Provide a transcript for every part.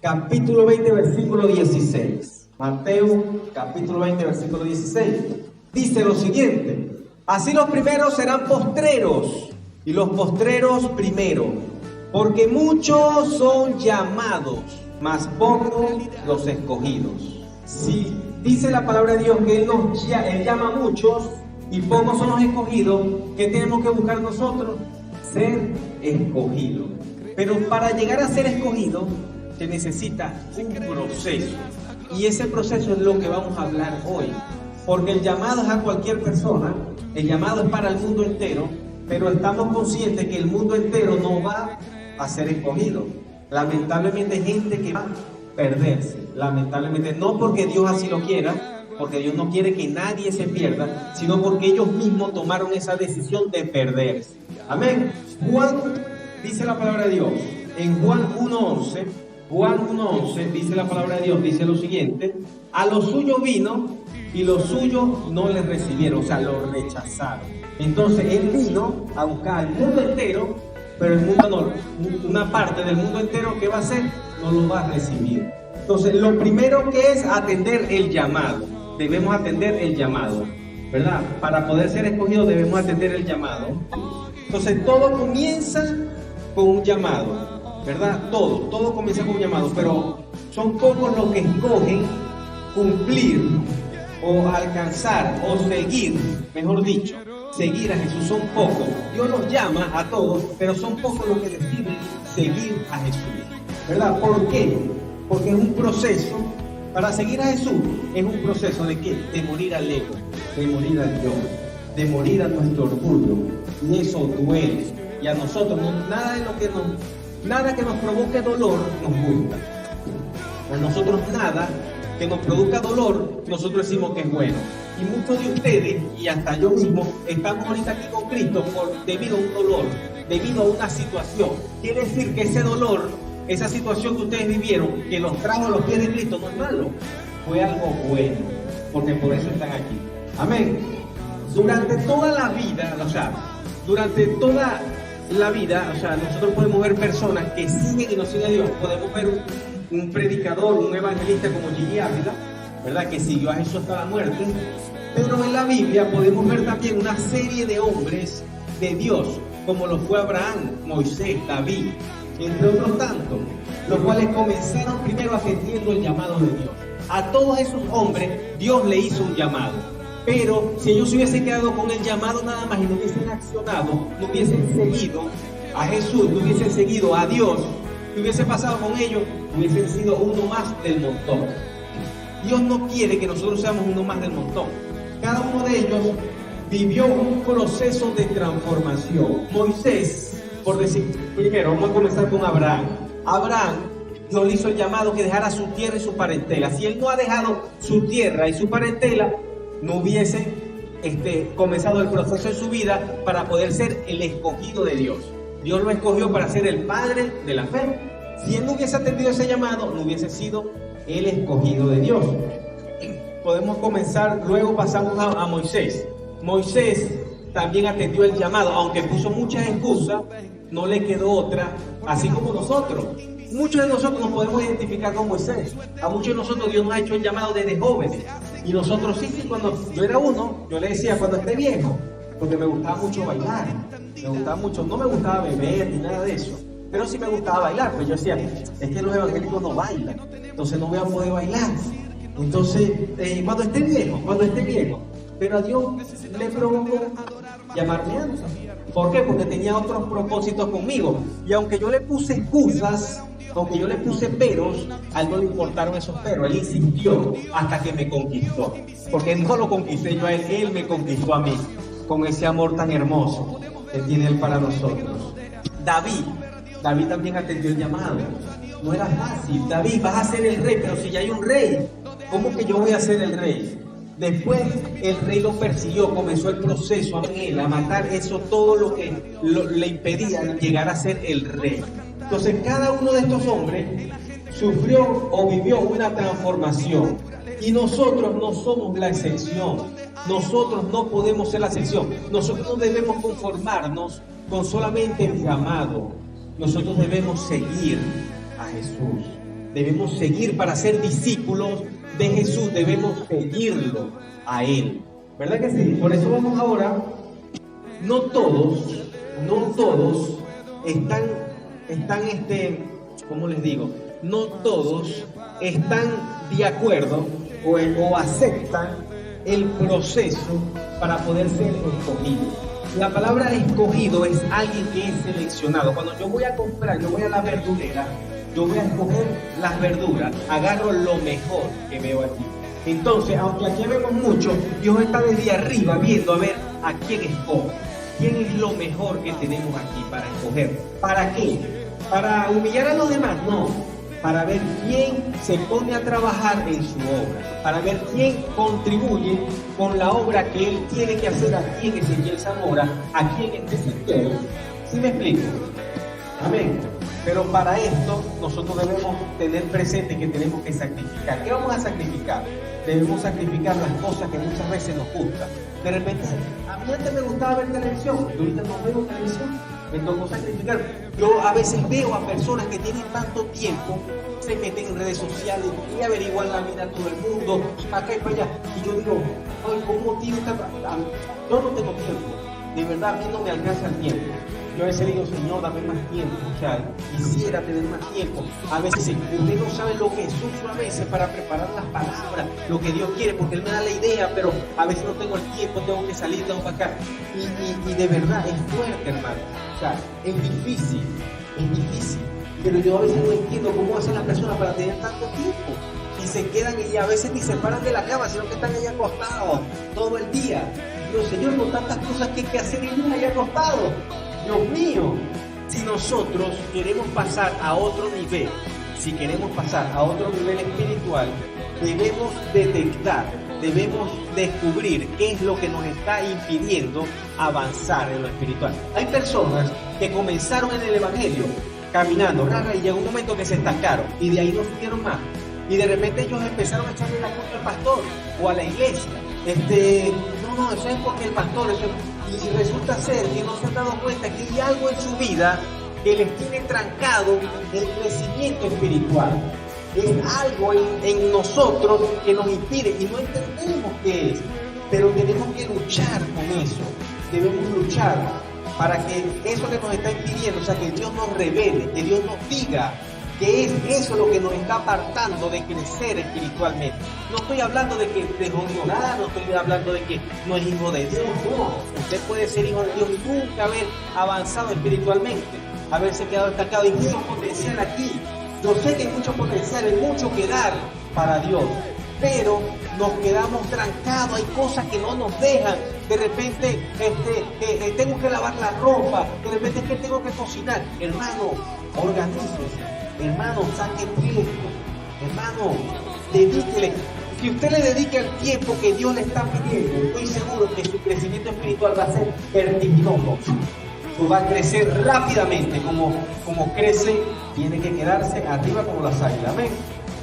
capítulo 20, versículo 16. Mateo, capítulo 20, versículo 16. Dice lo siguiente: así los primeros serán postreros, y los postreros primero. Porque muchos son llamados, mas pocos los escogidos. Si dice la palabra de Dios que Él llama a muchos y pocos son los escogidos, ¿qué tenemos que buscar nosotros? Ser escogidos. Pero para llegar a ser escogido se necesita un proceso. Y ese proceso es lo que vamos a hablar hoy. Porque el llamado es a cualquier persona, el llamado es para el mundo entero, pero estamos conscientes que el mundo entero no va a ser escogido. Lamentablemente hay gente que va a perderse. Lamentablemente, no porque Dios así lo quiera, porque Dios no quiere que nadie se pierda, sino porque ellos mismos tomaron esa decisión de perderse. Amén. Juan, dice la palabra de Dios, en Juan 1:11, dice la palabra de Dios, dice lo siguiente: a lo suyo vino y los suyos no le recibieron, o sea, lo rechazaron. Entonces Él vino a buscar al mundo entero, pero el mundo no, una parte del mundo entero que va a hacer, no lo va a recibir. Entonces, lo primero que es atender el llamado. Debemos atender el llamado, ¿verdad? Para poder ser escogidos debemos atender el llamado. Entonces, todo comienza con un llamado, ¿verdad? Todo comienza con un llamado, pero son pocos los que escogen cumplir o alcanzar o seguir, mejor dicho, seguir a Jesús. Son pocos. Dios los llama a todos, pero son pocos los que deciden seguir a Jesús, ¿verdad? ¿Por qué? Porque es un proceso. Para seguir a Jesús es un proceso de ¿qué? De morir al ego, de morir al yo, de morir a nuestro orgullo. Y eso duele. Y a nosotros nada que nos provoque dolor nos gusta. A nosotros nada que nos produzca dolor, nosotros decimos que es bueno. Y muchos de ustedes, y hasta yo mismo, estamos ahorita aquí con Cristo debido a un dolor, debido a una situación. Quiere decir que ese dolor, esa situación que ustedes vivieron, que los trajo a los pies de Cristo, no es malo, fue algo bueno, porque por eso están aquí. Amén. Durante toda la vida, nosotros podemos ver personas que siguen y no siguen a Dios. Podemos ver un predicador, un evangelista como Gigi Ávila, ¿verdad? Que siguió a Jesús hasta la muerte. Pero en la Biblia podemos ver también una serie de hombres de Dios, como lo fue Abraham, Moisés, David, entre otros tantos, los cuales comenzaron primero atendiendo el llamado de Dios. A todos esos hombres Dios le hizo un llamado, pero si ellos se hubiesen quedado con el llamado nada más y no hubiesen accionado, no hubiesen seguido a Jesús, no hubiesen seguido a Dios, ¿qué hubiese pasado con ellos? Hubiesen sido uno más del montón. Dios no quiere que nosotros seamos uno más del montón. Cada uno de ellos vivió un proceso de transformación. Moisés, por decir, primero vamos a comenzar con Abraham. Abraham, Dios le hizo el llamado que dejara su tierra y su parentela. Si él no ha dejado su tierra y su parentela, no hubiese comenzado el proceso en su vida para poder ser el escogido de Dios. Dios lo escogió para ser el padre de la fe. Si él no hubiese atendido ese llamado, no hubiese sido el escogido de Dios. Podemos comenzar, luego pasamos a Moisés. Moisés también atendió el llamado, aunque puso muchas excusas, no le quedó otra, así como nosotros. Muchos de nosotros nos podemos identificar con Moisés. A muchos de nosotros Dios nos ha hecho el llamado desde jóvenes. Y nosotros sí, cuando yo era uno, yo le decía, cuando esté viejo, porque me gustaba mucho bailar, no me gustaba beber ni nada de eso, pero sí me gustaba bailar. Pues yo decía, es que los evangélicos no bailan, entonces no voy a poder bailar. Entonces, cuando esté viejo, pero a Dios le provocó llamarme antes. ¿Por qué? Porque tenía otros propósitos conmigo. Y aunque yo le puse excusas, aunque yo le puse peros, a él no le importaron esos peros. Él insistió hasta que me conquistó. Porque no lo conquisté yo a él me conquistó a mí. Con ese amor tan hermoso que tiene él para nosotros. David también atendió el llamado. No era fácil. David, vas a ser el rey, pero si ya hay un rey, ¿cómo que yo voy a ser el rey? Después el rey lo persiguió, comenzó el proceso a matar eso, todo lo que le impedía llegar a ser el rey. Entonces cada uno de estos hombres sufrió o vivió una transformación. Y nosotros no somos la excepción. Nosotros no podemos ser la excepción. Nosotros no debemos conformarnos con solamente el llamado. Nosotros debemos seguir a Jesús. Debemos seguir para ser discípulos de Jesús, debemos seguirlo a Él. ¿Verdad que sí? Por eso vamos ahora. No todos están, ¿cómo les digo? No todos están de acuerdo o aceptan el proceso para poder ser escogido. La palabra escogido es alguien que es seleccionado. Cuando yo voy a comprar, yo voy a la verdurera, yo voy a escoger las verduras, agarro lo mejor que veo aquí. Entonces, aunque aquí vemos mucho, Dios está desde arriba viendo a ver a quién escoge. ¿Quién es lo mejor que tenemos aquí para escoger? ¿Para qué? ¿Para humillar a los demás? No. Para ver quién se pone a trabajar en su obra. Para ver quién contribuye con la obra que Él tiene que hacer aquí en Ezequiel Zamora, aquí en este sector. ¿Sí me explico? Amén. Pero para esto nosotros debemos tener presente que tenemos que sacrificar. ¿Qué vamos a sacrificar? Debemos sacrificar las cosas que muchas veces nos gustan. De repente, a mí antes me gustaba ver televisión, y ahorita no veo televisión, me tocó sacrificar. Yo a veces veo a personas que tienen tanto tiempo, se meten en redes sociales y averiguan la vida de todo el mundo, y para acá y para allá. Y yo digo, ay, ¿cómo tiene que...? Yo no tengo tiempo, de verdad a mí no me alcanza el tiempo. Yo a veces digo, Señor, dame más tiempo, o sea, quisiera tener más tiempo. A veces usted no sabe lo que sufro a veces para preparar las palabras, lo que Dios quiere, porque Él me da la idea, pero a veces no tengo el tiempo, tengo que salir, tengo para acá. Y de verdad es fuerte, hermano. O sea, es difícil. Pero yo a veces no entiendo cómo hacen las personas para tener tanto tiempo. Y se quedan y a veces ni se paran de la cama, sino que están ahí acostados todo el día. Pero Señor, con tantas cosas que hay que hacer y uno ahí acostado. Dios mío, si nosotros queremos pasar a otro nivel, espiritual, debemos detectar, debemos descubrir qué es lo que nos está impidiendo avanzar en lo espiritual. Hay personas que comenzaron en el Evangelio caminando, y llegó un momento que se estancaron y de ahí no subieron más. Y de repente ellos empezaron a echarle la culpa al pastor o a la iglesia. No, eso es porque el pastor, y resulta ser que no se han dado cuenta que hay algo en su vida que les tiene trancado el crecimiento espiritual. Es algo en nosotros que nos impide y no entendemos qué es, pero tenemos que luchar con eso. Debemos luchar para que eso que nos está impidiendo, o sea, que Dios nos revele, que Dios nos diga que es eso lo que nos está apartando de crecer espiritualmente. No estoy hablando de que dejó de orar, no estoy hablando de que no es hijo de Dios, no. Usted puede ser hijo de Dios y nunca haber avanzado espiritualmente, haberse quedado estancado. Hay mucho potencial aquí. Yo sé que hay mucho potencial, hay mucho que dar para Dios, pero nos quedamos trancados, hay cosas que no nos dejan. De repente tengo que lavar la ropa, de repente es que tengo que cocinar. Hermano, organícese. Hermano, saque tiempo. Hermano, dedíquele. Si usted le dedica el tiempo que Dios le está pidiendo, estoy seguro que su crecimiento espiritual va a ser vertiginoso. Va a crecer rápidamente, como crece, tiene que quedarse arriba como las águilas. Amén.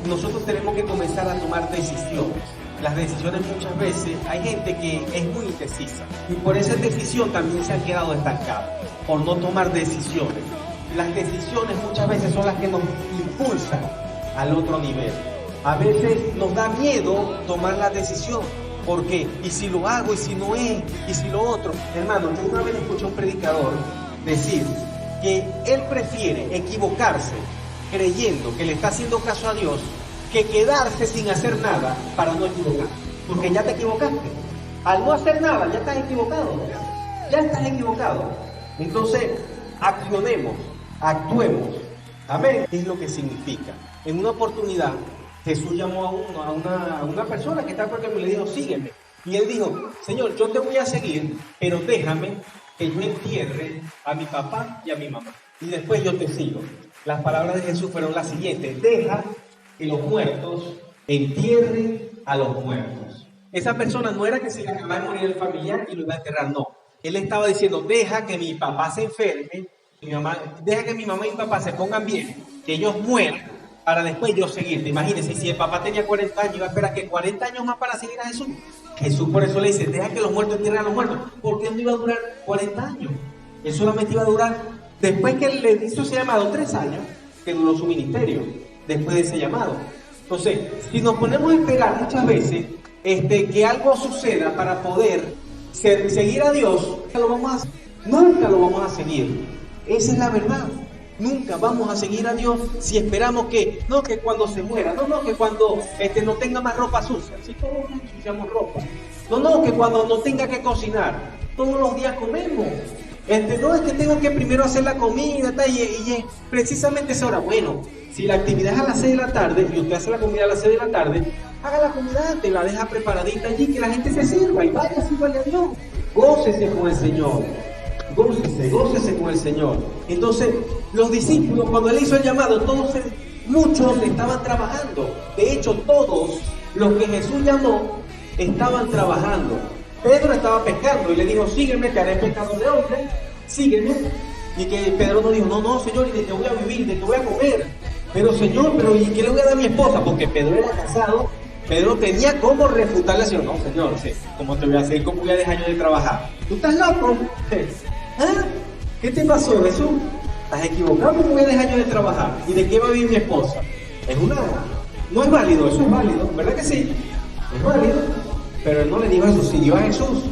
Nosotros tenemos que comenzar a tomar decisiones. Las decisiones muchas veces, hay gente que es muy indecisa y por esa decisión también se han quedado estancados, por no tomar decisiones. Las decisiones muchas veces son las que nos impulsan al otro nivel. A veces nos da miedo tomar la decisión, porque ¿y si lo hago? ¿Y si no es? ¿Y si lo otro? Hermano, yo una vez escuché a un predicador decir que él prefiere equivocarse creyendo que le está haciendo caso a Dios que quedarse sin hacer nada para no equivocarse, porque ya te equivocaste. Al no hacer nada ya estás equivocado. Entonces accionemos, actuemos. Amén. ¿Qué es lo que significa? En una oportunidad Jesús llamó a una persona que estaba por el camino y le dijo, sígueme. Y él dijo, Señor, yo te voy a seguir, pero déjame que yo entierre a mi papá y a mi mamá. Y después yo te sigo. Las palabras de Jesús fueron las siguientes: deja que los muertos entierren a los muertos. Esa persona no era que se le acababa de morir el familiar y lo iba a enterrar, no. Él estaba diciendo, deja que mi papá se enferme, deja que mi mamá y mi papá se pongan bien, que ellos mueran, para después yo seguirte. Imagínense, si el papá tenía 40 años, iba a esperar que 40 años más para seguir a Jesús. Jesús por eso le dice, deja que los muertos entierren a los muertos, porque él no iba a durar 40 años. Él solamente iba a durar, después que él le hizo ese llamado, 3 años, que duró su ministerio. después de ese llamado. Entonces, si nos ponemos a esperar muchas veces que algo suceda para poder seguir a Dios, nunca lo vamos a seguir. Esa es la verdad. Nunca vamos a seguir a Dios si esperamos que cuando se muera, que cuando no tenga más ropa sucia, si todos los días ensuciamos ropa, que cuando no tenga que cocinar, todos los días comemos. No es que tengo que primero hacer la comida y es precisamente esa hora. Bueno, si la actividad es a las 6 de la tarde y usted hace la comida a las 6 de la tarde, haga la comida antes, la deja preparadita allí, que la gente se sirva y vaya, sírvale a Dios. Gócese con el Señor. Gócese con el Señor. Entonces, los discípulos, cuando él hizo el llamado, muchos estaban trabajando. De hecho, todos los que Jesús llamó estaban trabajando. Pedro estaba pescando y le dijo, sígueme, que haré pescador de hombres, sígueme. Y que Pedro no dijo, no, Señor, ¿y de qué voy a vivir? ¿De qué voy a comer? Pero Señor, ¿y qué le voy a dar a mi esposa? Porque Pedro era casado. Pedro tenía cómo refutarle al Señor. No, Señor, ¿cómo te voy a hacer? ¿Cómo voy a dejar yo de trabajar? ¿Tú estás loco? ¿Ah? ¿Qué te pasó, Jesús? ¿Estás equivocado? ¿Cómo voy a dejar yo de trabajar? ¿Y de qué va a vivir mi esposa? No es válido, eso es válido, ¿verdad que sí? Es válido. Pero él no le dijo eso, siguió a Jesús.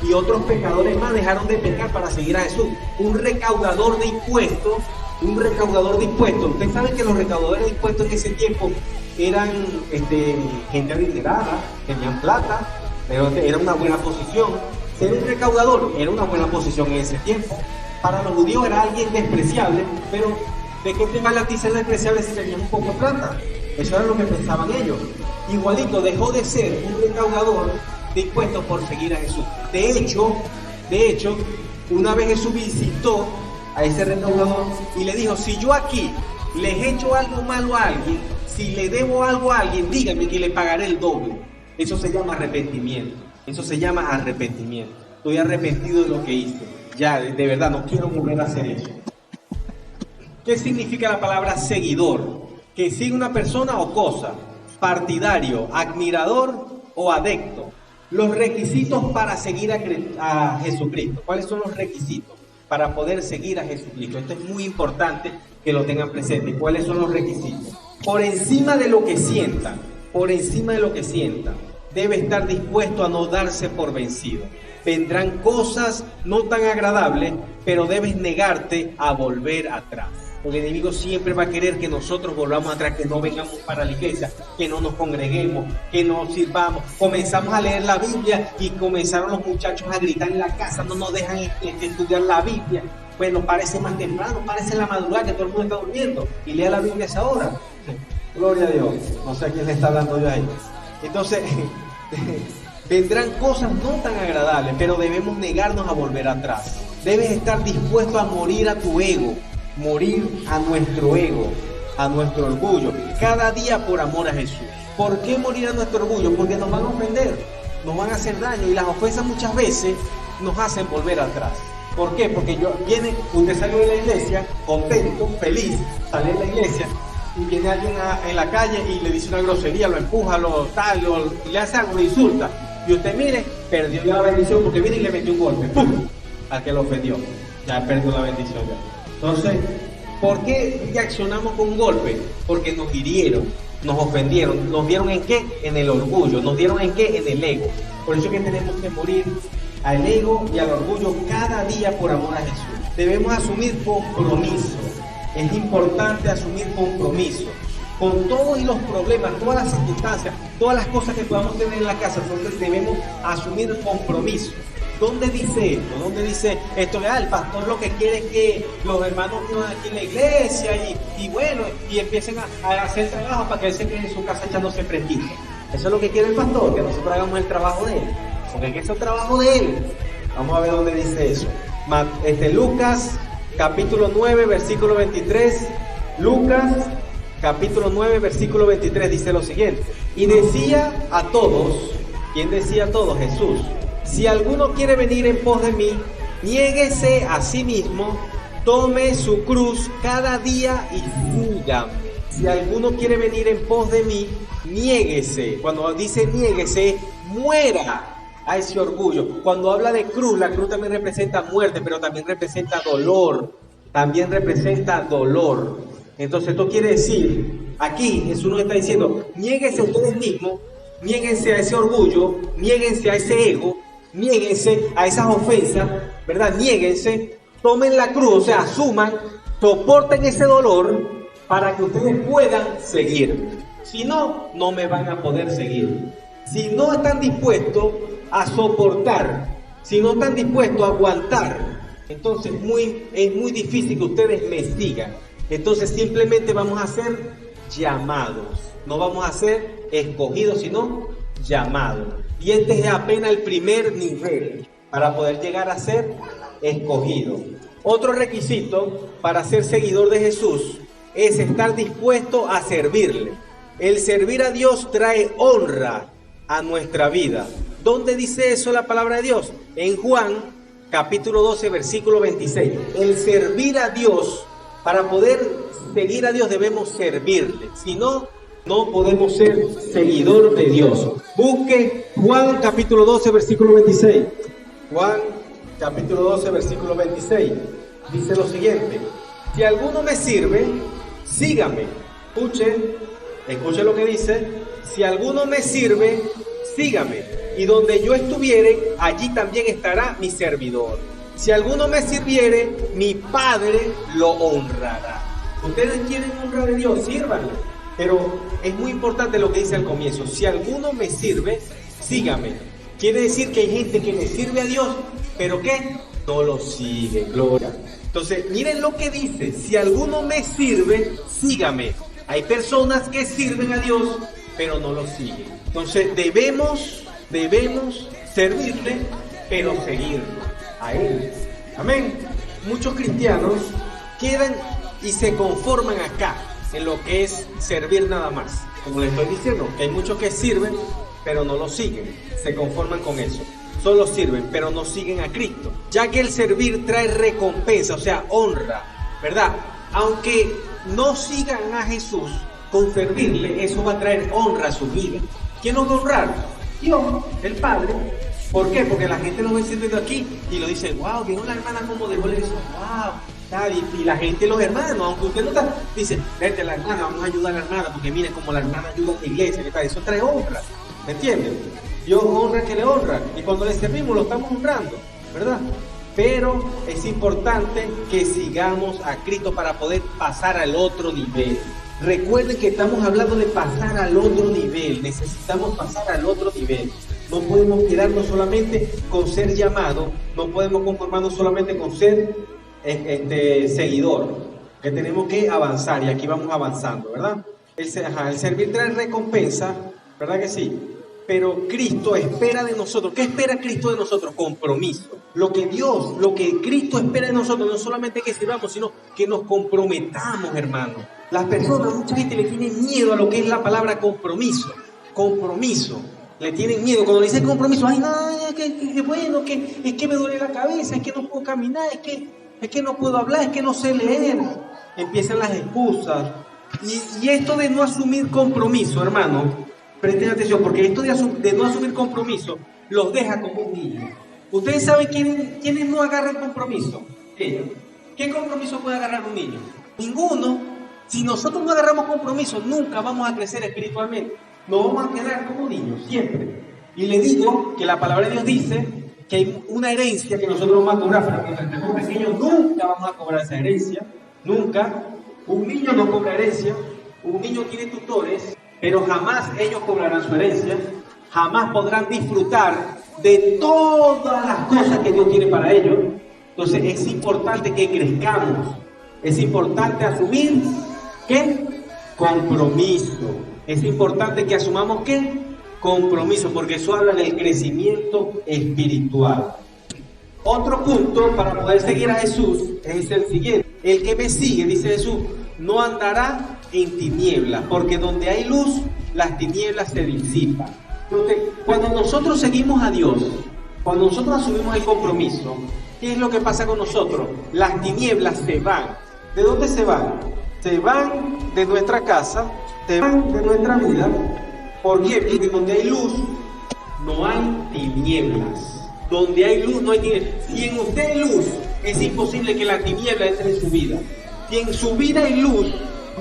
Y otros pecadores más dejaron de pecar para seguir a Jesús. Un recaudador de impuestos. Ustedes saben que los recaudadores de impuestos en ese tiempo eran gente adinerada, tenían plata, pero era una buena posición. Ser un recaudador era una buena posición en ese tiempo. Para los judíos era alguien despreciable, pero ¿de qué te vale a ti ser despreciable si tenías un poco de plata? Eso era lo que pensaban ellos. Igualito, dejó de ser un recaudador de impuestos por seguir a Jesús. De hecho, una vez Jesús visitó a ese recaudador y le dijo, si yo aquí les he hecho algo malo a alguien, si le debo algo a alguien, díganme que le pagaré el doble. Eso se llama arrepentimiento. Estoy arrepentido de lo que hice. Ya, de verdad, no quiero volver a hacer eso. ¿Qué significa la palabra seguidor? Que sigue una persona o cosa. Partidario, admirador o adepto. Los requisitos para seguir a Jesucristo. ¿Cuáles son los requisitos para poder seguir a Jesucristo? Esto es muy importante que lo tengan presente. ¿Cuáles son los requisitos? Por encima de lo que sientan, debe estar dispuesto a no darse por vencido. Vendrán cosas no tan agradables, pero debes negarte a volver atrás. El enemigo siempre va a querer que nosotros volvamos atrás, que no vengamos para la iglesia, que no nos congreguemos, que no sirvamos. Comenzamos a leer la Biblia y comenzaron los muchachos a gritar en la casa, no nos dejan estudiar la Biblia. Bueno, parece más temprano, parece la madrugada que todo el mundo está durmiendo y lea la Biblia a esa hora. Gloria a Dios. No sé a quién le está hablando yo ahí. Entonces, vendrán cosas no tan agradables, pero debemos negarnos a volver atrás. Debes estar dispuesto a morir a tu ego, morir a nuestro ego, a nuestro orgullo, cada día por amor a Jesús. ¿Por qué morir a nuestro orgullo? Porque nos van a ofender, nos van a hacer daño y las ofensas muchas veces nos hacen volver atrás. ¿Por qué? Porque usted salió de la iglesia contento, feliz, sale de la iglesia y viene alguien en la calle y le dice una grosería, lo empuja, le hace algo, lo insulta. Y usted, mire, perdió ya la bendición porque viene y le metió un golpe, ¡pum!, al que lo ofendió. Ya perdió la bendición ya. Entonces, ¿por qué reaccionamos con un golpe? Porque nos hirieron, nos ofendieron. ¿Nos dieron en qué? En el orgullo. ¿Nos dieron en qué? En el ego. Por eso es que tenemos que morir al ego y al orgullo cada día por amor a Jesús. Debemos asumir compromiso. Es importante asumir compromiso con todos los problemas, todas las circunstancias, todas las cosas que podamos tener en la casa. Entonces debemos asumir compromiso. ¿Dónde dice esto? ¿Dónde dice esto? El pastor lo que quiere es que los hermanos vivan aquí en la iglesia y empiecen a hacer trabajo para que él se quede en su casa echándose fresquito. Eso es lo que quiere el pastor, que nosotros hagamos el trabajo de él. Porque es el trabajo de él. Vamos a ver dónde dice eso. Lucas, capítulo 9, versículo 23. Lucas, capítulo 9, versículo 23 dice lo siguiente. Y decía a todos, ¿quién decía a todos? Jesús. Si alguno quiere venir en pos de mí, niéguese a sí mismo, tome su cruz cada día y sígame. Si alguno quiere venir en pos de mí, niéguese. Cuando dice niéguese, muera a ese orgullo. Cuando habla de cruz, la cruz también representa muerte, pero también representa dolor. Entonces esto quiere decir Aquí Jesús nos está diciendo, niéguense a ustedes mismos, niéguense a ese orgullo, niéguense a ese ego, niéguense a esas ofensas, ¿verdad? Niéguense, tomen la cruz, o sea, asuman, soporten ese dolor para que ustedes puedan seguir. Si no, no me van a poder seguir. Si no están dispuestos a soportar, si no están dispuestos a aguantar, entonces es muy difícil que ustedes me sigan. Entonces simplemente vamos a ser llamados, no vamos a ser escogidos, sino llamados. Y este es apenas el primer nivel para poder llegar a ser escogido. Otro requisito para ser seguidor de Jesús es estar dispuesto a servirle. El servir a Dios trae honra a nuestra vida. ¿Dónde dice eso la palabra de Dios? En Juan, capítulo 12, versículo 26. El servir a Dios, para poder seguir a Dios debemos servirle. Si no, no podemos ser seguidor de Dios. Busque Juan, capítulo 12, versículo 26. Juan, capítulo 12, versículo 26. Dice lo siguiente. Si alguno me sirve, sígame. Escuche lo que dice. Si alguno me sirve, sígame. Y donde yo estuviere, allí también estará mi servidor. Si alguno me sirviere, mi Padre lo honrará. Ustedes quieren honrar a Dios, sírvanle. Pero es muy importante lo que dice al comienzo. Si alguno me sirve, sígame. Quiere decir que hay gente que le sirve a Dios, pero ¿qué? No lo sigue, gloria. Entonces, miren lo que dice. Si alguno me sirve, sígame. Hay personas que sirven a Dios, pero no lo siguen. Entonces, debemos servirle, pero seguirle a Él. Amén. Muchos cristianos quedan y se conforman acá, en lo que es servir nada más. Como les estoy diciendo, hay muchos que sirven, pero no lo siguen. Se conforman con eso. Solo sirven, pero no siguen a Cristo. Ya que el servir trae recompensa, o sea, honra, ¿verdad? Aunque no sigan a Jesús, con servirle, eso va a traer honra a su vida. ¿Quién nos va a honrar? Dios, el Padre. ¿Por qué? Porque la gente lo ve sirviendo aquí y lo dice, wow, vieron la hermana como dejó eso, wow. Y la gente, los hermanos, aunque usted no está, dice, vete la hermana, vamos a ayudar a la hermana, porque miren como la hermana ayuda a la iglesia, ¿qué tal? Eso trae honra, ¿me entienden? Dios honra que le honra, y cuando le servimos lo estamos honrando, ¿verdad? Pero es importante que sigamos a Cristo para poder pasar al otro nivel. Recuerden que estamos hablando de pasar al otro nivel, necesitamos pasar al otro nivel. No podemos quedarnos solamente con ser llamado, no podemos conformarnos solamente con ser seguidor, que tenemos que avanzar, y aquí vamos avanzando, ¿verdad? El servir trae recompensa, ¿verdad que sí? Pero Cristo espera de nosotros. ¿Qué espera Cristo de nosotros? Compromiso. Lo que Cristo espera de nosotros no solamente que sirvamos, sino que nos comprometamos, hermano. Las personas, mucha gente le tiene miedo a lo que es la palabra compromiso. Compromiso. Le tienen miedo. Cuando le dicen compromiso, ay, no, que bueno, es que me duele la cabeza, es que no puedo caminar, es que no puedo hablar, es que no sé leer. Empiezan las excusas. Y esto de no asumir compromiso, hermano, presten atención, porque esto de no asumir compromiso los deja como un niño. ¿Ustedes saben quiénes no agarran compromiso? Ellos. ¿Qué compromiso puede agarrar un niño? Ninguno. Si nosotros no agarramos compromiso, nunca vamos a crecer espiritualmente. Nos vamos a quedar como niños, siempre. Y le digo que la palabra de Dios dice que hay una herencia que nosotros vamos a cobrar, pero cuando estemos pequeños nunca vamos a cobrar esa herencia. Nunca. Un niño no cobra herencia. Un niño tiene tutores, pero jamás ellos cobrarán su herencia, jamás podrán disfrutar de todas las cosas que Dios tiene para ellos. Entonces es importante que crezcamos, es importante asumir ¿qué? Compromiso. Es importante que asumamos ¿qué? Compromiso, porque eso habla del crecimiento espiritual. Otro punto para poder seguir a Jesús es el siguiente. El que me sigue, dice Jesús, no andará en tinieblas, porque donde hay luz, las tinieblas se disipan. Entonces, cuando nosotros seguimos a Dios, cuando nosotros asumimos el compromiso, ¿qué es lo que pasa con nosotros? Las tinieblas se van. ¿De dónde se van? Se van de nuestra casa, se van de nuestra vida. ¿Por qué? Porque donde hay luz, no hay tinieblas. Donde hay luz, no hay tinieblas. Si en usted hay luz, es imposible que la tiniebla entre en su vida. Si en su vida hay luz,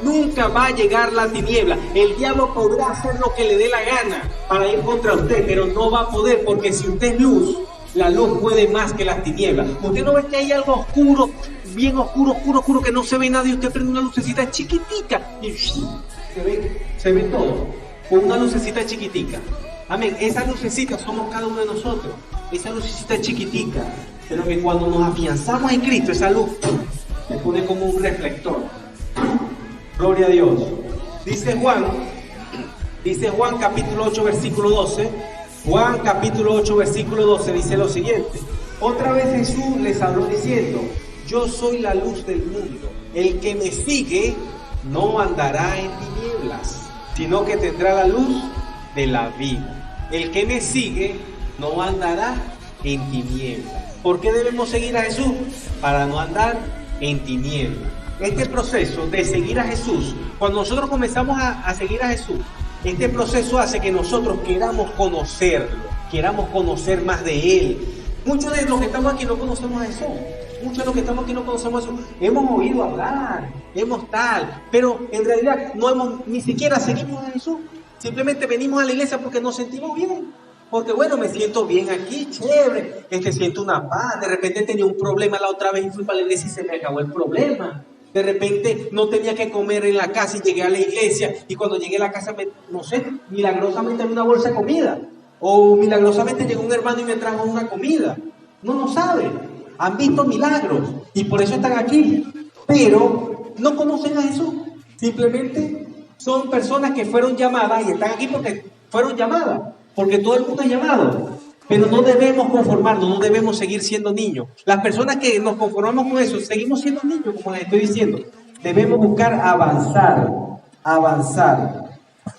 Nunca va a llegar la tiniebla. El diablo podrá hacer lo que le dé la gana para ir contra usted, pero no va a poder, porque si usted es luz, la luz puede más que las tinieblas. Usted no ve que hay algo oscuro, bien oscuro, que no se ve nada, y usted prende una lucecita chiquitica y se ve todo con una lucecita chiquitica. Amén. Esa lucecita somos cada uno de nosotros. Esa lucecita chiquitica, pero que cuando nos afianzamos en Cristo, esa luz se pone como un reflector. Gloria a Dios. Dice Juan capítulo 8 versículo 12. Juan capítulo 8 versículo 12 dice lo siguiente: otra vez Jesús les habló diciendo: yo soy la luz del mundo. El que me sigue no andará en tinieblas, sino que tendrá la luz de la vida. El que me sigue no andará en tinieblas. ¿Por qué debemos seguir a Jesús? Para no andar en tinieblas. Este proceso de seguir a Jesús, cuando nosotros comenzamos a seguir a Jesús, este proceso hace que nosotros queramos conocerlo, queramos conocer más de Él. Muchos de los que estamos aquí no conocemos a Jesús. Muchos de los que estamos aquí no conocemos a Jesús. Hemos oído hablar, pero en realidad no hemos ni siquiera seguimos a Jesús. Simplemente venimos a la iglesia porque nos sentimos bien. Porque bueno, me siento bien aquí, chévere, siento una paz. De repente tenía un problema la otra vez y fui para la iglesia y se me acabó el problema. De repente no tenía que comer en la casa y llegué a la iglesia, y cuando llegué a la casa, milagrosamente había una bolsa de comida. O milagrosamente llegó un hermano y me trajo una comida. No saben, han visto milagros y por eso están aquí. Pero no conocen a Jesús. Simplemente son personas que fueron llamadas y están aquí porque fueron llamadas. Porque todo el mundo es llamado. Pero no debemos conformarnos, no debemos seguir siendo niños. Las personas que nos conformamos con eso, seguimos siendo niños, como les estoy diciendo. Debemos buscar avanzar.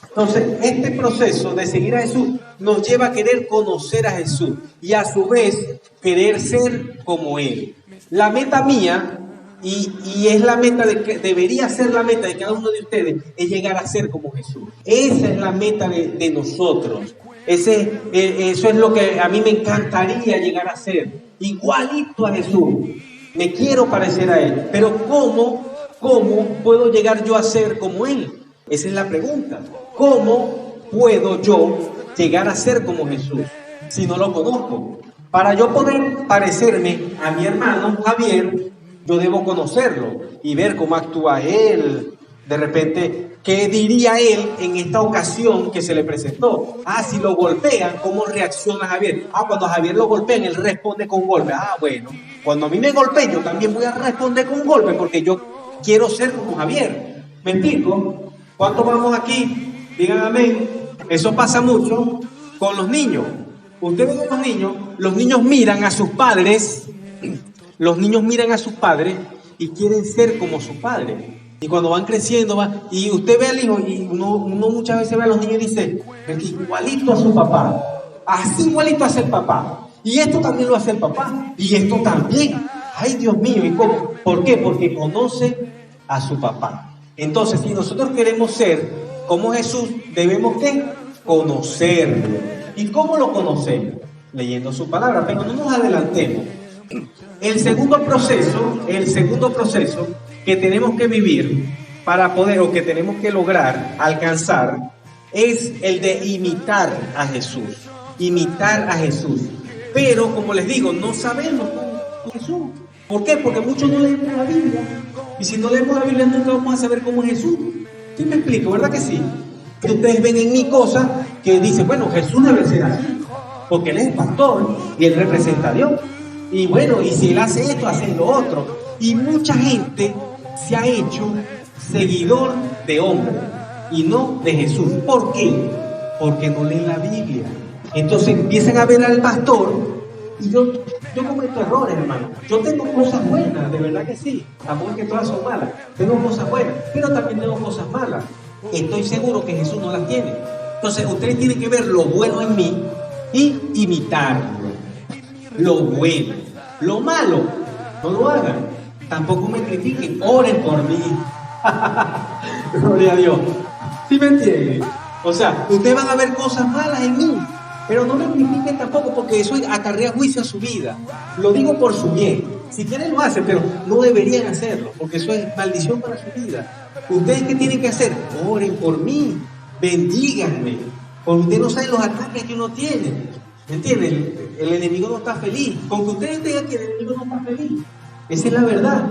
Entonces, este proceso de seguir a Jesús nos lleva a querer conocer a Jesús y a su vez querer ser como Él. La meta mía, y es la meta debería ser la meta de cada uno de ustedes, es llegar a ser como Jesús. Esa es la meta de nosotros. Eso es lo que a mí me encantaría llegar a ser, igualito a Jesús. Me quiero parecer a Él, pero ¿cómo puedo llegar yo a ser como Él? Esa es la pregunta. ¿Cómo puedo yo llegar a ser como Jesús si no lo conozco? Para yo poder parecerme a mi hermano Javier, yo debo conocerlo y ver cómo actúa él. De repente, ¿qué diría él en esta ocasión que se le presentó? Si lo golpean, ¿cómo reacciona Javier? Cuando a Javier lo golpean, él responde con golpe. Bueno, cuando a mí me golpeen, yo también voy a responder con golpe porque yo quiero ser como Javier. ¿Me explico? ¿Cuántos vamos aquí? Digan amén. Eso pasa mucho con los niños. Ustedes ven los niños miran a sus padres, y quieren ser como sus padres. Y cuando van creciendo, y usted ve al hijo, y uno muchas veces ve a los niños y dice, igualito a su papá, así igualito hace el papá, y esto también lo hace el papá, y esto también. Ay, Dios mío, ¿y cómo? ¿Por qué? Porque conoce a su papá. Entonces, si nosotros queremos ser como Jesús, debemos ¿qué? Conocerlo. ¿Y cómo lo conocemos? Leyendo su palabra, pero no nos adelantemos. El segundo proceso que tenemos que vivir para poder, o que tenemos que lograr alcanzar, es el de imitar a Jesús. Pero, como les digo, no sabemos cómo es Jesús. ¿Por qué? Porque muchos no leemos la Biblia. Y si no leemos la Biblia, nunca vamos a saber cómo es Jesús. ¿Sí me explico? ¿Verdad que sí? Que ustedes ven en mí cosas que dicen, bueno, Jesús debe ser así, porque Él es pastor y Él representa a Dios. Y bueno, y si Él hace esto, hace lo otro. Y mucha gente se ha hecho seguidor de hombre y no de Jesús. ¿Por qué? Porque no leen la Biblia. Entonces empiezan a ver al pastor, y yo cometo errores, hermano. Yo tengo cosas buenas, de verdad que sí. Tampoco es que todas son malas. Tengo cosas buenas, pero también tengo cosas malas. Estoy seguro que Jesús no las tiene. Entonces ustedes tienen que ver lo bueno en mí y imitarlo. Lo bueno. Lo malo, no lo hagan. Tampoco me critiquen, oren por mí. Gloria a Dios. ¿Sí me entienden? O sea, ustedes van a ver cosas malas en mí, pero no me critiquen tampoco, porque eso acarrea juicio a su vida. Lo digo por su bien. Si quieren lo hacen, pero no deberían hacerlo, porque eso es maldición para su vida. ¿Ustedes qué tienen que hacer? Oren por mí, bendíganme, porque ustedes no saben los ataques que uno tiene. ¿Me entienden? El enemigo no está feliz. Con que ustedes digan que el enemigo no está feliz. Esa es la verdad.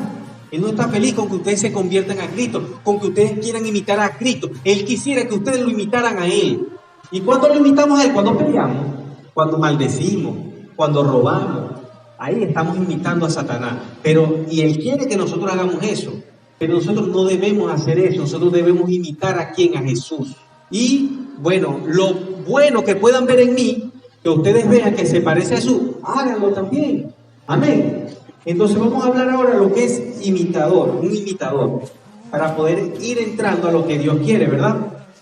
Él no está feliz con que ustedes se conviertan a Cristo, con que ustedes quieran imitar a Cristo. Él quisiera que ustedes lo imitaran a Él. ¿Y cuándo lo imitamos a Él? Cuando peleamos, cuando maldecimos, cuando robamos. Ahí estamos imitando a Satanás. Y Él quiere que nosotros hagamos eso. Pero nosotros no debemos hacer eso. Nosotros debemos imitar a ¿quién? A Jesús. Y bueno, lo bueno que puedan ver en mí, que ustedes vean que se parece a Jesús, háganlo también. Amén. Entonces vamos a hablar ahora de lo que es imitador, un imitador, para poder ir entrando a lo que Dios quiere, ¿verdad?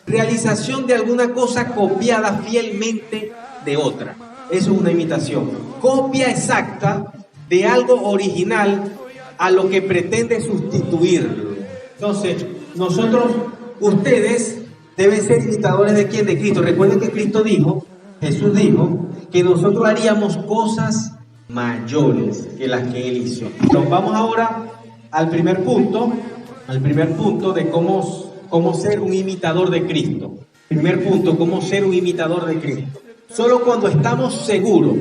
Realización de alguna cosa copiada fielmente de otra. Eso es una imitación. Copia exacta de algo original a lo que pretende sustituirlo. Entonces, ustedes deben ser imitadores ¿de quién? De Cristo. Recuerden que Jesús dijo, que nosotros haríamos cosas mayores que las que Él hizo. Entonces, vamos ahora al primer punto de cómo ser un imitador de Cristo. Primer punto, cómo ser un imitador de Cristo. Solo cuando estamos seguros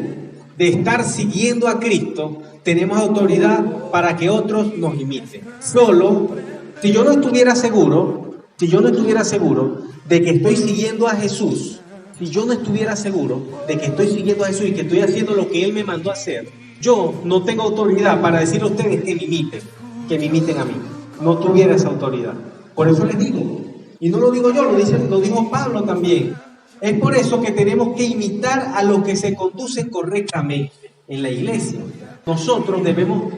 de estar siguiendo a Cristo, tenemos autoridad para que otros nos imiten. Solo, si yo no estuviera seguro de que estoy siguiendo a Jesús, y que estoy haciendo lo que Él me mandó a hacer, yo no tengo autoridad para decirle a ustedes que me imiten a mí. No tuviera esa autoridad. Por eso les digo, y no lo digo yo, lo dijo Pablo también. Es por eso que tenemos que imitar a los que se conducen correctamente en la iglesia. Nosotros debemos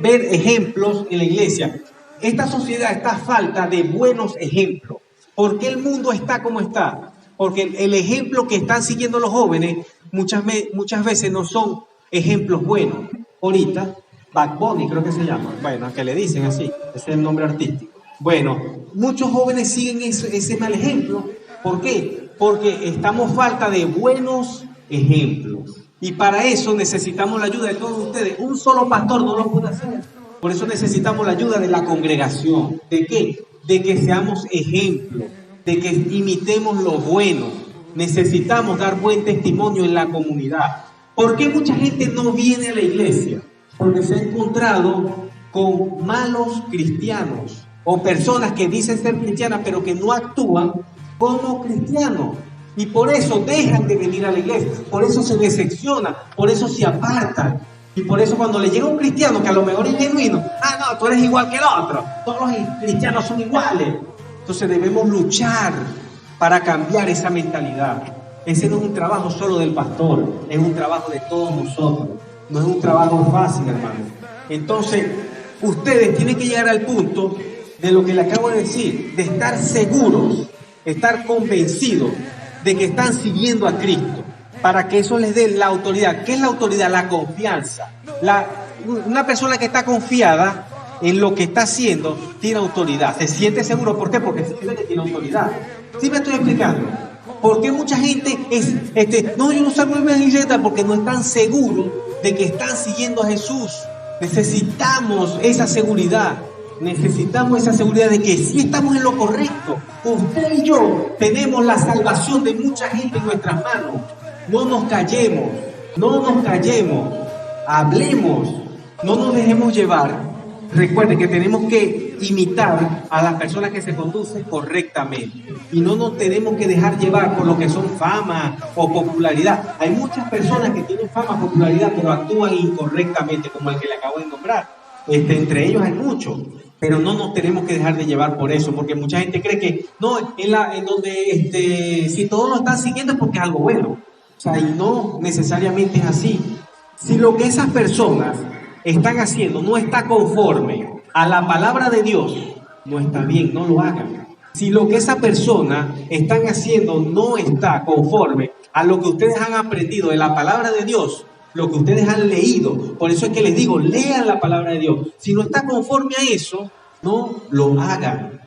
ver ejemplos en la iglesia. Esta sociedad está a falta de buenos ejemplos. ¿Por qué el mundo está como está? Porque el ejemplo que están siguiendo los jóvenes muchas veces no son ejemplos buenos. Ahorita, Bad Bunny creo que se llama, bueno, que le dicen así, ese es el nombre artístico. Bueno, muchos jóvenes siguen ese mal ejemplo. ¿Por qué? Porque estamos falta de buenos ejemplos. Y para eso necesitamos la ayuda de todos ustedes. Un solo pastor no lo puede hacer. Por eso necesitamos la ayuda de la congregación. ¿De qué? De que seamos ejemplos, de que imitemos lo bueno. Necesitamos dar buen testimonio en la comunidad. ¿Por qué mucha gente no viene a la iglesia? Porque se ha encontrado con malos cristianos o personas que dicen ser cristianas pero que no actúan como cristianos. Y por eso dejan de venir a la iglesia, por eso se decepcionan, por eso se apartan. Y por eso cuando le llega un cristiano que a lo mejor es genuino, no, tú eres igual que el otro, todos los cristianos son iguales. Entonces debemos luchar para cambiar esa mentalidad. Ese no es un trabajo solo del pastor, es un trabajo de todos nosotros. No es un trabajo fácil, hermano. Entonces, ustedes tienen que llegar al punto de lo que le acabo de decir, de estar seguros, estar convencidos de que están siguiendo a Cristo, para que eso les dé la autoridad. ¿Qué es la autoridad? La confianza. Una persona que está confiada en lo que está haciendo tiene autoridad, se siente seguro. ¿Por qué? Porque se siente que tiene autoridad. ¿Sí me estoy explicando? ¿Por qué mucha gente no, yo no salgo de mi iglesia? Porque no están seguros de que están siguiendo a Jesús. Necesitamos esa seguridad. Necesitamos esa seguridad de que sí estamos en lo correcto. Usted y yo tenemos la salvación de mucha gente en nuestras manos. No nos callemos, hablemos, no nos dejemos llevar. Recuerden que tenemos que imitar a las personas que se conducen correctamente y no nos tenemos que dejar llevar por lo que son fama o popularidad. Hay muchas personas que tienen fama, popularidad, pero actúan incorrectamente, como el que le acabo de nombrar. Entre ellos hay muchos, pero no nos tenemos que dejar de llevar por eso, porque mucha gente cree que no, si todos lo están siguiendo es porque es algo bueno. O sea, y no necesariamente es así. Si lo que esas personas están haciendo no está conforme a la palabra de Dios, no está bien, no lo hagan. Si lo que esa persona están haciendo no está conforme a lo que ustedes han aprendido de la palabra de Dios, lo que ustedes han leído, por eso es que les digo, lean la palabra de Dios. Si no está conforme a eso, no lo hagan,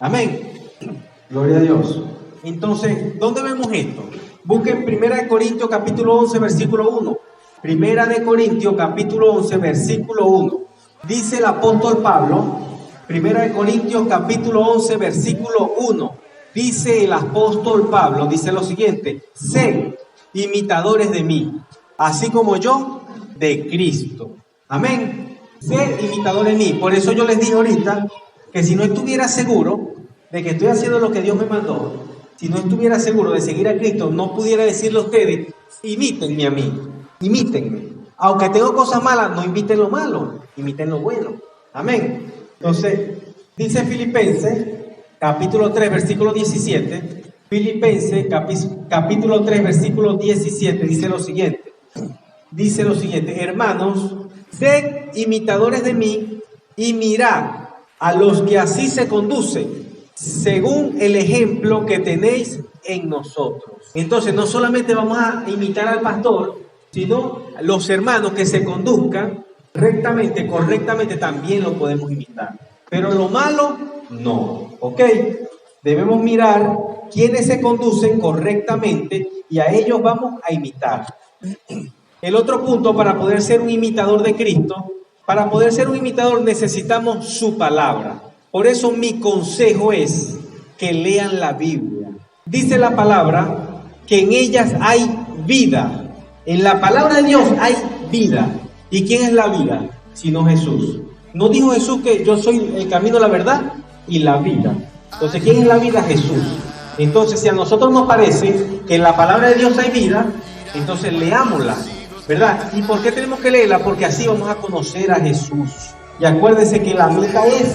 amén, gloria a Dios. Entonces, ¿dónde vemos esto? Busquen 1 Corintios capítulo 11 versículo 1. 1 Corintios capítulo 11 versículo 1. Dice el apóstol Pablo, Primera de Corintios capítulo 11, versículo 1. Dice el apóstol Pablo, dice lo siguiente: sed imitadores de mí, así como yo de Cristo. Amén. Sed imitadores de mí. Por eso yo les dije ahorita que si no estuviera seguro de que estoy haciendo lo que Dios me mandó, si no estuviera seguro de seguir a Cristo, no pudiera decirle a ustedes: imítenme a mí, imítenme. Aunque tengo cosas malas, no imiten lo malo, imiten lo bueno. Amén. Entonces, dice Filipenses, capítulo 3, versículo 17. Filipenses, capítulo 3, versículo 17, dice lo siguiente. Dice lo siguiente: hermanos, sed imitadores de mí y mirad a los que así se conducen, según el ejemplo que tenéis en nosotros. Entonces, no solamente vamos a imitar al pastor, sino los hermanos que se conduzcan rectamente, correctamente, también lo podemos imitar. Pero lo malo, no. ¿Ok? Debemos mirar quienes se conducen correctamente y a ellos vamos a imitar. El otro punto, para poder ser un imitador de Cristo, para poder ser un imitador necesitamos su palabra. Por eso mi consejo es que lean la Biblia. Dice la palabra que en ellas hay vida. En la palabra de Dios hay vida. ¿Y quién es la vida? Sino Jesús. ¿No dijo Jesús que yo soy el camino, la verdad y la vida? Entonces, ¿quién es la vida? Jesús. Entonces, si a nosotros nos parece que en la palabra de Dios hay vida, entonces leámosla, ¿verdad? ¿Y por qué tenemos que leerla? Porque así vamos a conocer a Jesús. Y acuérdense que la meta es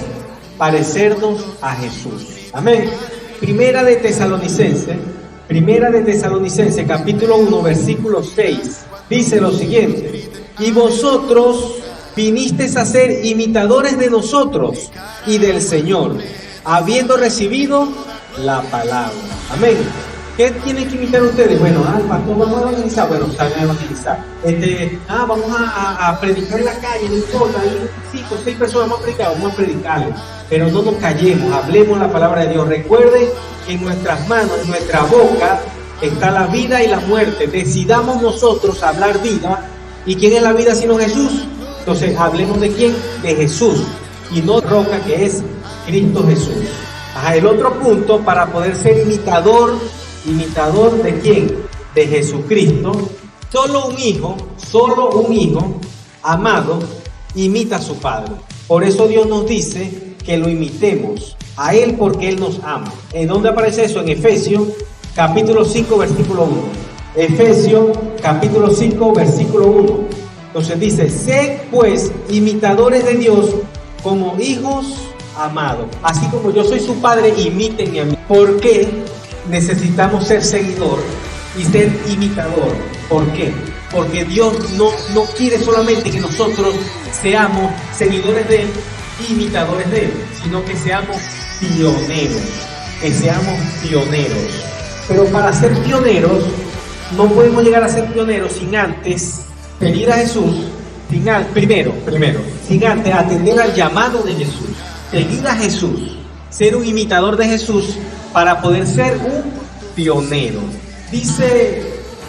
parecernos a Jesús. Amén. Primera de Tesalonicenses, capítulo 1, versículo 6, dice lo siguiente: y vosotros vinisteis a ser imitadores de nosotros y del Señor, habiendo recibido la palabra. Amén. ¿Qué tienen que imitar ustedes? Bueno, pastor, vamos a evangelizar. Bueno, saben evangelizar. Vamos a predicar en la calle, no importa, hay 5 o 6 personas, vamos a predicarles. Pero no nos callemos, hablemos la palabra de Dios. Recuerden que en nuestras manos, en nuestra boca, está la vida y la muerte. Decidamos nosotros hablar vida. ¿Y quién es la vida sino Jesús? Entonces, hablemos de quién, de Jesús, y no roca, que es Cristo Jesús. El otro punto, para poder ser imitador de quién, de Jesucristo. Solo un hijo amado imita a su padre. Por eso Dios nos dice que lo imitemos a Él, porque Él nos ama. ¿En dónde aparece eso? En Efesios capítulo 5, versículo 1. Efesios capítulo 5, versículo 1. Entonces dice: sed pues imitadores de Dios como hijos amados. Así como yo soy su padre, imítenme a mí. ¿Por qué necesitamos ser seguidor y ser imitador? ¿Por qué? Porque Dios no quiere solamente que nosotros seamos seguidores de Él, imitadores de Él, sino que seamos pioneros. Pero para ser pioneros, no podemos llegar a ser pioneros sin antes seguir a Jesús, sin antes atender al llamado de Jesús, seguir a Jesús, ser un imitador de Jesús para poder ser un pionero. Dice,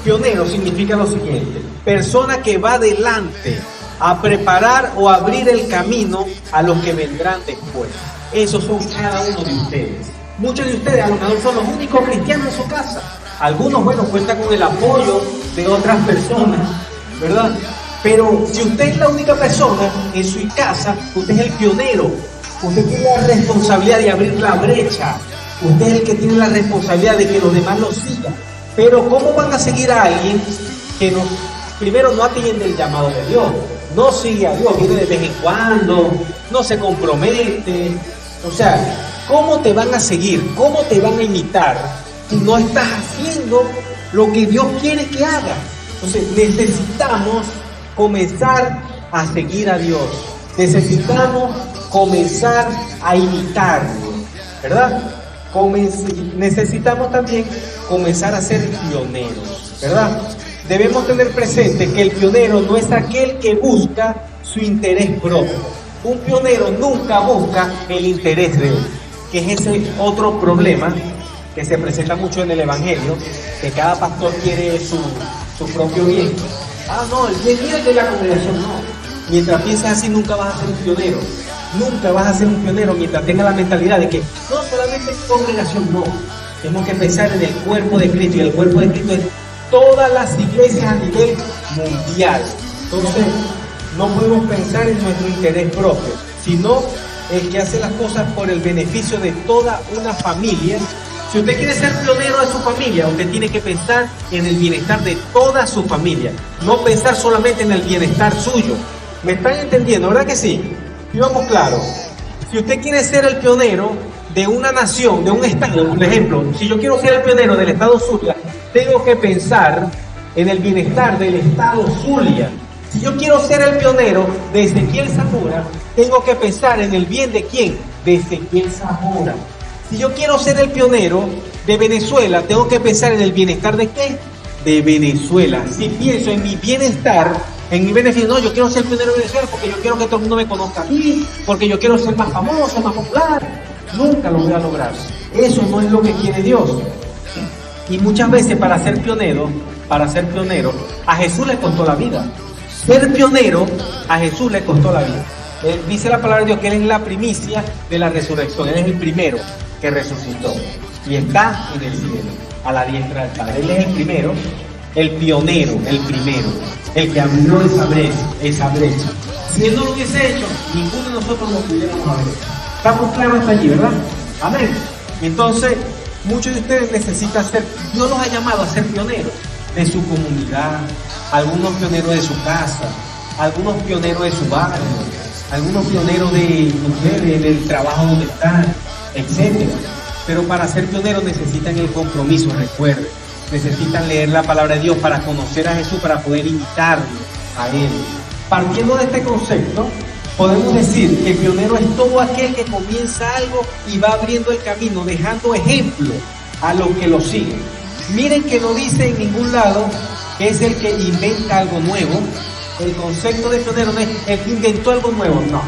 pionero significa lo siguiente: persona que va adelante a preparar o abrir el camino a los que vendrán después. Esos son cada uno de ustedes. Muchos de ustedes a lo mejor son los únicos cristianos en su casa. Algunos, bueno, cuentan con el apoyo de otras personas, ¿verdad? Pero si usted es la única persona en su casa, usted es el pionero. Usted tiene la responsabilidad de abrir la brecha. Usted es el que tiene la responsabilidad de que los demás lo sigan. Pero ¿cómo van a seguir a alguien que primero no atiende el llamado de Dios? No sigue a Dios, viene de vez en cuando, no se compromete. O sea, ¿cómo te van a seguir? ¿Cómo te van a imitar si no estás haciendo lo que Dios quiere que hagas? Entonces necesitamos comenzar a seguir a Dios. Necesitamos comenzar a imitarlo, ¿verdad? Necesitamos también comenzar a ser pioneros, ¿verdad? Debemos tener presente que el pionero no es aquel que busca su interés propio. Un pionero nunca busca el interés de él, que es ese otro problema que se presenta mucho en el Evangelio, que cada pastor quiere su propio bien. No, el bien mío es de la congregación, no. Mientras pienses así, nunca vas a ser un pionero. Nunca vas a ser un pionero mientras tengas la mentalidad de que no solamente es congregación, no. Tenemos que pensar en el cuerpo de Cristo, y el cuerpo de Cristo es todas las iglesias a nivel mundial. Entonces, no podemos pensar en nuestro interés propio, sino el que hace las cosas por el beneficio de toda una familia. Si usted quiere ser pionero de su familia, usted tiene que pensar en el bienestar de toda su familia, no pensar solamente en el bienestar suyo. ¿Me están entendiendo? ¿Verdad que sí? Y vamos claro. Si usted quiere ser el pionero de una nación, de un estado, por ejemplo, si yo quiero ser el pionero del estado Zulia, tengo que pensar en el bienestar del estado Zulia. Si yo quiero ser el pionero de Ezequiel Zamora, tengo que pensar en el bien de ¿quién? De Ezequiel Zamora. Si yo quiero ser el pionero de Venezuela, tengo que pensar en el bienestar de ¿qué? De Venezuela. Si pienso en mi bienestar, en mi beneficio, no, yo quiero ser pionero de Venezuela porque yo quiero que todo el mundo me conozca a mí, porque yo quiero ser más famoso, más popular. Nunca lo voy a lograr. Eso no es lo que quiere Dios. Y muchas veces para ser pionero, a Jesús le costó la vida. Ser pionero, a Jesús le costó la vida. Dice la palabra de Dios que Él es la primicia de la resurrección. Él es el primero que resucitó y está en el cielo, a la diestra del Padre. Él es el primero, el pionero, el primero, el que abrió esa brecha. Si Él no lo hubiese hecho, ninguno de nosotros lo pudiéramos haber hecho. Estamos claros hasta allí, ¿verdad? Amén. Entonces, muchos de ustedes necesitan ser, Dios los ha llamado a ser pioneros de su comunidad, algunos pioneros de su casa, algunos pioneros de su barrio, algunos pioneros de mujeres, del trabajo donde están, etc. Pero para ser pioneros necesitan el compromiso, recuerden. Necesitan leer la palabra de Dios para conocer a Jesús, para poder imitarlo a Él. Partiendo de este concepto, podemos decir que pionero es todo aquel que comienza algo y va abriendo el camino, dejando ejemplo a los que lo siguen. Miren que no dice en ningún lado que es el que inventa algo nuevo. El concepto de pionero no es el que inventó algo nuevo, no.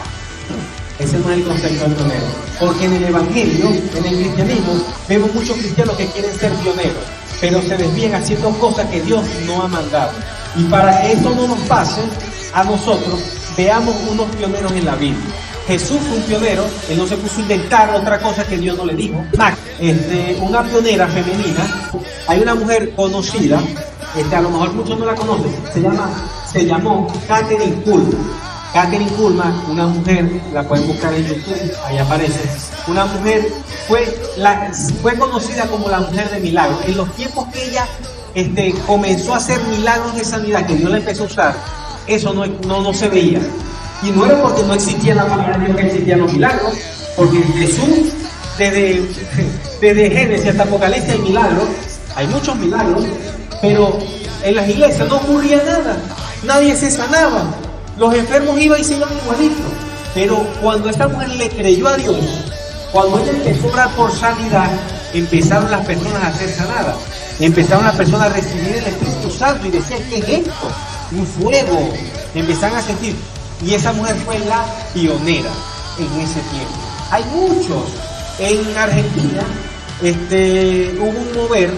Ese no es el concepto de pionero. Porque en el evangelio, en el cristianismo, vemos muchos cristianos que quieren ser pioneros, pero se desvían haciendo cosas que Dios no ha mandado. Y para que esto no nos pase a nosotros, veamos unos pioneros en la Biblia. Jesús fue un pionero, Él no se puso a inventar otra cosa que Dios no le dijo. Una pionera femenina, hay una mujer conocida, a lo mejor muchos no la conocen, se llamó Kathryn Kuhlman. Kathryn Kuhlman, una mujer, la pueden buscar en YouTube, ahí aparece. Una mujer fue conocida como la mujer de milagros. En los tiempos que ella comenzó a hacer milagros de sanidad, que Dios la empezó a usar, eso no se veía. Y no era porque no existía la palabra de Dios que existían los milagros, porque Jesús, desde Génesis hasta Apocalipsis hay milagros, hay muchos milagros, pero en las iglesias no ocurría nada, nadie se sanaba, los enfermos iban y se iban igualitos. Pero cuando esta mujer le creyó a Dios, cuando ella empezó a orar por sanidad, empezaron las personas a ser sanadas, empezaron las personas a recibir el Espíritu Santo y decían, ¿qué es esto? Un fuego, empezaron a sentir. Y esa mujer fue la pionera en ese tiempo. Hay muchos. En Argentina hubo un mover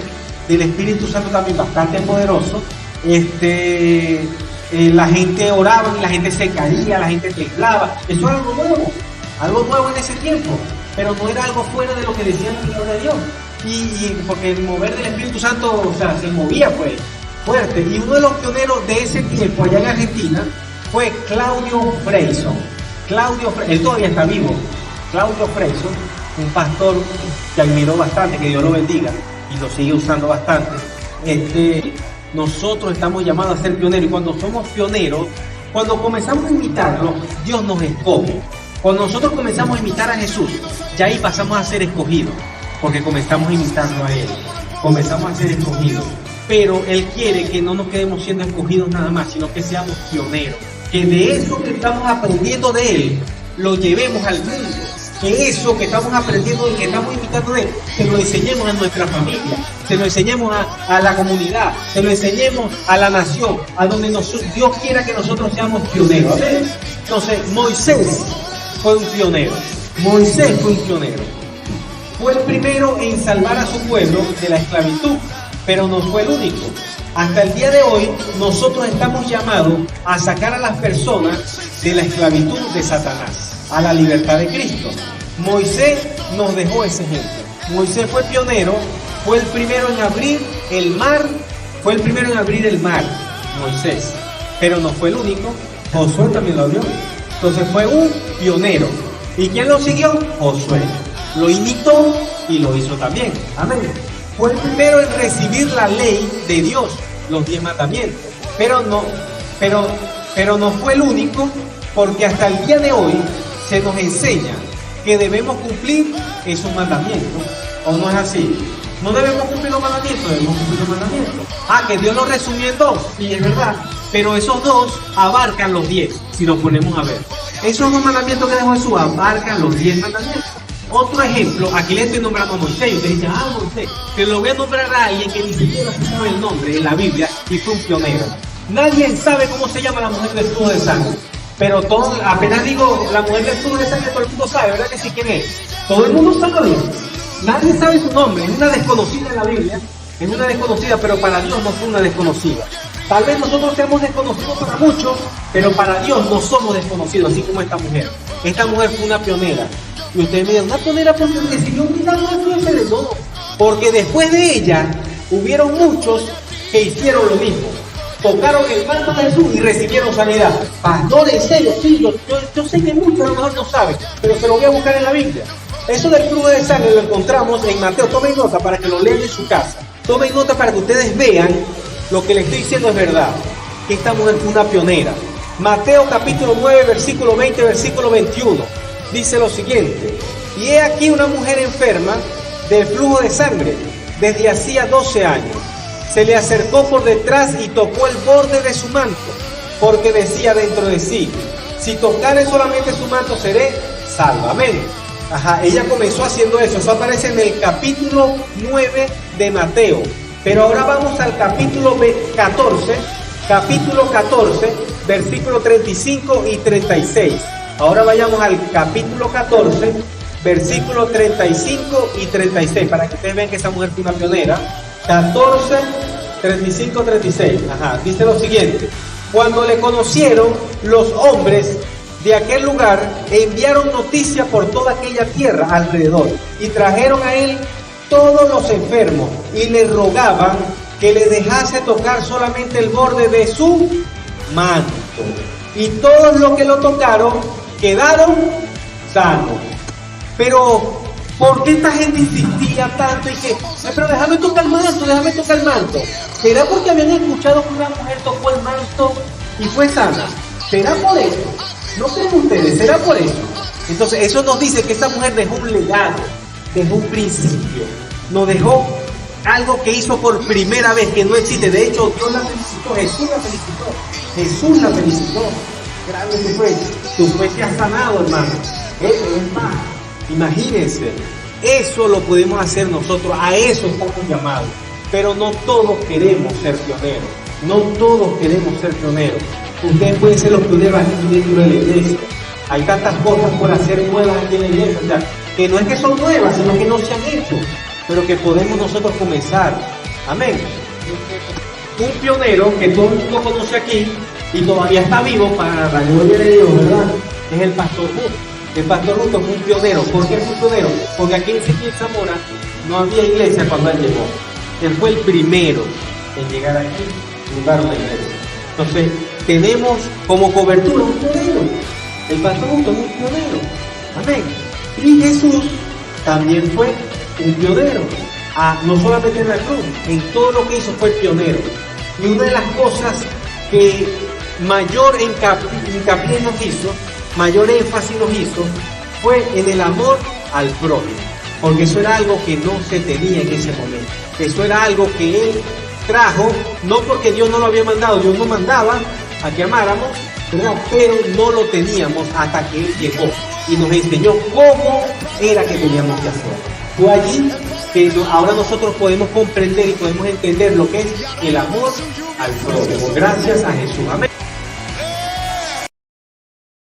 del Espíritu Santo también bastante poderoso. La gente oraba y la gente se caía, la gente temblaba. Eso era algo nuevo en ese tiempo, pero no era algo fuera de lo que decía la palabra de Dios. Y porque el mover del Espíritu Santo, se movía pues fuerte. Y uno de los pioneros de ese tiempo allá en Argentina fue Claudio Freyson. Él todavía está vivo. Claudio Freyson, un pastor que admiró bastante, que Dios lo bendiga, y lo sigue usando bastante. Nosotros estamos llamados a ser pioneros, y cuando somos pioneros, cuando comenzamos a imitarlo, Dios nos escoge. Cuando nosotros comenzamos a imitar a Jesús, ya ahí pasamos a ser escogidos, porque comenzamos imitando a Él, comenzamos a ser escogidos. Pero Él quiere que no nos quedemos siendo escogidos nada más, sino que seamos pioneros. Que de eso que estamos aprendiendo de Él, lo llevemos al mundo. Que eso que estamos aprendiendo y que estamos imitando de Él, se lo enseñemos a nuestra familia, se lo enseñemos a la comunidad, se lo enseñemos a la nación, a donde Dios quiera que nosotros seamos pioneros. ¿Ven? Entonces, Moisés fue un pionero. Fue el primero en salvar a su pueblo de la esclavitud, pero no fue el único. Hasta el día de hoy, nosotros estamos llamados a sacar a las personas de la esclavitud de Satanás. a la libertad de Cristo. Moisés nos dejó ese ejemplo. Moisés fue pionero, fue el primero en abrir el mar, Moisés, pero no fue el único. Josué también lo abrió. Entonces fue un pionero. ¿Y quién lo siguió? Josué. Lo imitó y lo hizo también. Amén. Fue el primero en recibir la ley de Dios, los 10 mandamientos. Pero no fue el único, porque hasta el día de hoy se nos enseña que debemos cumplir esos mandamientos. ¿O no es así? No debemos cumplir los mandamientos, debemos cumplir los mandamientos. Que Dios los resumió en 2, y es verdad. Pero esos 2 abarcan los 10, si nos ponemos a ver. Esos 2 mandamientos que dejó Jesús abarcan los 10 mandamientos. Otro ejemplo, aquí le estoy nombrando a Moisés, y ustedes dicen, Moisés, pero lo voy a nombrar a alguien que ni siquiera se sabe el nombre en la Biblia, y fue un pionero. Nadie sabe cómo se llama la mujer del flujo de sangre, pero todos, apenas digo la mujer del flujo de sangre, todo el mundo sabe, ¿verdad que sí quién es? Todo el mundo sabe. Nadie sabe su nombre, es una desconocida en la Biblia, es una desconocida, pero para Dios no fue una desconocida. Tal vez nosotros seamos desconocidos para muchos, pero para Dios no somos desconocidos, así como esta mujer. Esta mujer fue una pionera. Y ustedes me dirán, una pionera porque recibió un milagro de no, porque después de ella hubieron muchos que hicieron lo mismo. Tocaron el manto de Jesús y recibieron sanidad. Pastor, en serio, sí, yo sé que muchos a lo mejor no saben, pero se lo voy a buscar en la Biblia. Eso del flujo de sangre lo encontramos en Mateo. Tomen nota para que lo lean en su casa. Tomen nota para que ustedes vean lo que les estoy diciendo es verdad. Que esta mujer fue una pionera. Mateo capítulo 9, versículo 20, versículo 21. Dice lo siguiente: y he aquí una mujer enferma del flujo de sangre desde hacía 12 años. Se le acercó por detrás y tocó el borde de su manto, porque decía dentro de sí, si tocare solamente su manto seré salva. Amén. Ella comenzó haciendo eso. Eso aparece en el capítulo 9 de Mateo. Pero ahora vamos al capítulo 14, versículo 35 y 36. Ahora vayamos al capítulo 14, versículo 35 y 36, para que ustedes vean que esa mujer fue una pionera. 14, 35, 36. Dice lo siguiente: cuando le conocieron, los hombres de aquel lugar enviaron noticia por toda aquella tierra alrededor y trajeron a él todos los enfermos y le rogaban que le dejase tocar solamente el borde de su manto. Y todos los que lo tocaron quedaron sanos. Pero ¿por qué esta gente insistía tanto y que, pero déjame tocar el manto? ¿Será porque habían escuchado que una mujer tocó el manto y fue sana? ¿Será por eso? ¿No creen ustedes? ¿Será por eso? Entonces eso nos dice que esta mujer dejó un legado, dejó un principio, nos dejó algo que hizo por primera vez, que no existe. De hecho, Dios la felicitó, Jesús la felicitó. Grande tu fe, te ha sanado, hermano. Eso es más. Imagínense, eso lo podemos hacer nosotros, a eso estamos llamados. Pero no todos queremos ser pioneros, Ustedes pueden ser los pioneros aquí dentro de la iglesia. Hay tantas cosas por hacer nuevas aquí en la iglesia, o sea, que no es que son nuevas, sino que no se han hecho, pero que podemos nosotros comenzar. Amén. Un pionero que todo el mundo conoce aquí y todavía está vivo, para la gloria de Dios, ¿verdad? Es el pastor Ruth. El pastor Ruth es un pionero. ¿Por qué es un pionero? Porque aquí en Zamora no había iglesia cuando él llegó. Él fue el primero en llegar aquí, fundar una iglesia. Entonces, tenemos como cobertura un pionero. El pastor Ruth es un pionero. Amén. Y Jesús también fue un pionero. No solamente en la cruz, en todo lo que hizo fue pionero. Y una de las cosas que mayor hincapié nos hizo, mayor énfasis nos hizo, fue en el amor al prójimo. Porque eso era algo que no se tenía en ese momento. Eso era algo que Él trajo, no porque Dios no lo había mandado, Dios nos mandaba a que amáramos, ¿verdad? Pero no lo teníamos hasta que Él llegó y nos enseñó cómo era que teníamos que hacer. Fue allí que ahora nosotros podemos comprender y podemos entender lo que es el amor al prójimo. Gracias a Jesús. Amén.